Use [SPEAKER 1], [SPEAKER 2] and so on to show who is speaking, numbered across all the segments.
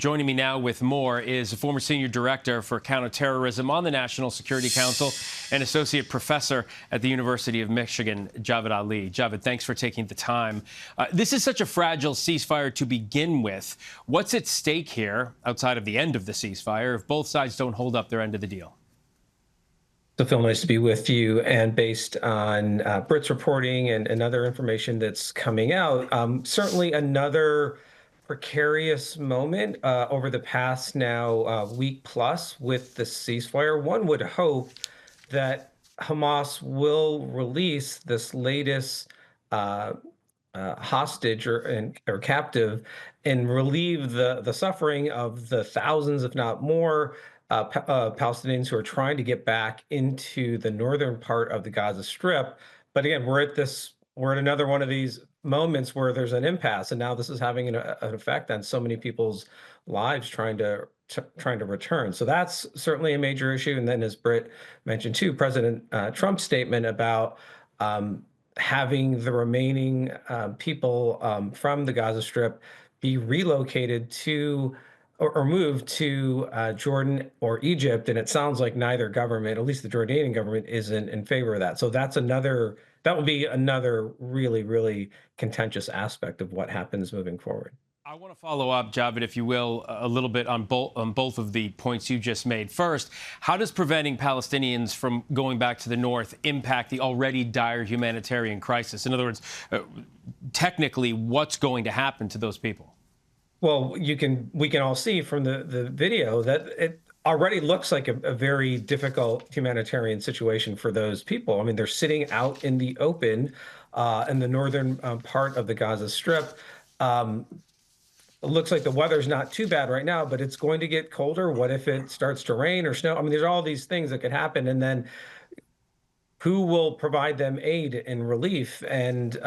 [SPEAKER 1] Joining me now with more is a former senior director for counterterrorism on the National Security Council and associate professor at the University of Michigan, Javed Ali. Javed, thanks for taking the time. This is such a fragile ceasefire to begin with. What's at stake here, outside of the end of the ceasefire, if both sides don't hold up their end of the deal?
[SPEAKER 2] So, Phil, nice to be with you. And based on Britt's reporting and other information that's coming out, certainly another precarious moment over the past now week plus with the ceasefire. One would hope that Hamas will release this latest hostage or captive and relieve the suffering of the thousands, if not more, Palestinians who are trying to get back into the northern part of the Gaza Strip. But again, we're at another one of these moments where there's an impasse, and now this is having an effect on so many people's lives trying to return. So that's certainly a major issue. And then, as Britt mentioned too, President Trump's statement about having the remaining people from the Gaza Strip be relocated to or moved to Jordan or Egypt. And it sounds like neither government, at least the Jordanian government, isn't in favor of that. So that will be another really, really contentious aspect of what happens moving forward.
[SPEAKER 1] I want to follow up, Javed, if you will, a little bit on both of the points you just made. First, how does preventing Palestinians from going back to the north impact the already dire humanitarian crisis? In other words, technically, what's going to happen to those people?
[SPEAKER 2] Well, we can all see from the video that it already looks like a very difficult humanitarian situation for those people. I mean, they're sitting out in the open in the northern part of the Gaza Strip. It looks like the weather's not too bad right now, but it's going to get colder. What if it starts to rain or snow? I mean, there's all these things that could happen. And then who will provide them aid and relief? And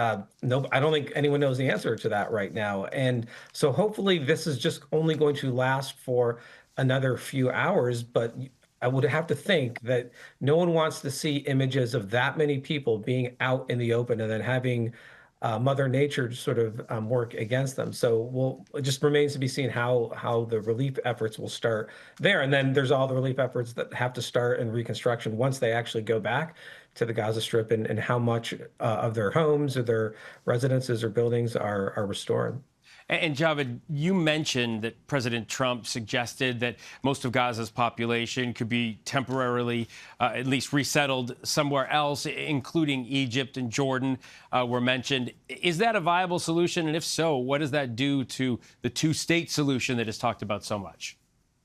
[SPEAKER 2] no, I don't think anyone knows the answer to that right now. And so hopefully this is just only going to last for another few hours. But I would have to think that no one wants to see images of that many people being out in the open and then having Mother Nature sort of work against them. So it just remains to be seen how the relief efforts will start there. And then there's all the relief efforts that have to start in reconstruction once they actually go back to the Gaza Strip, and how much of their homes or their residences or buildings are restored.
[SPEAKER 1] And Javed, you mentioned that President Trump suggested that most of Gaza's population could be temporarily at least resettled somewhere else, including Egypt and Jordan were mentioned. Is that a viable solution? And if so, what does that do to the two-state solution that is talked about so much?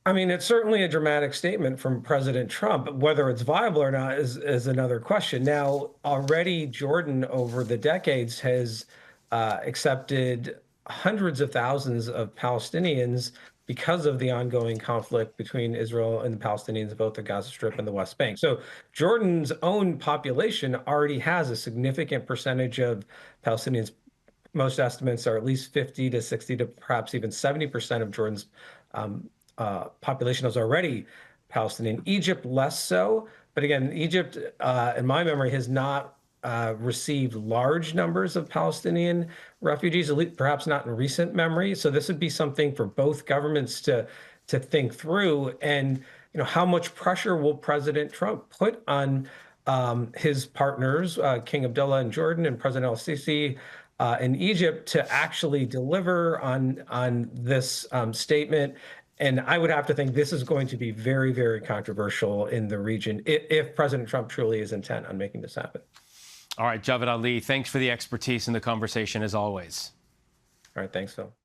[SPEAKER 2] I mean, it's certainly a dramatic statement from President Trump. Whether it's viable or not is another question. Now, already Jordan over the decades has accepted hundreds of thousands of Palestinians because of the ongoing conflict between Israel and the Palestinians, both the Gaza Strip and the West Bank. So Jordan's own population already has a significant percentage of Palestinians. Most estimates are at least 50 to 60 to perhaps even 70% of Jordan's population is already Palestinian. Egypt less so. But again, Egypt, in my memory, has not received large numbers of Palestinian refugees, at least perhaps not in recent memory. So this would be something for both governments to think through. And how much pressure will President Trump put on his partners, King Abdullah in Jordan and President al-Sisi in Egypt, to actually deliver on this statement? And I would have to think this is going to be very, very controversial in the region if President Trump truly is intent on making this happen.
[SPEAKER 1] All right, Javed Ali, thanks for the expertise in the conversation as always.
[SPEAKER 2] All right, thanks, Phil.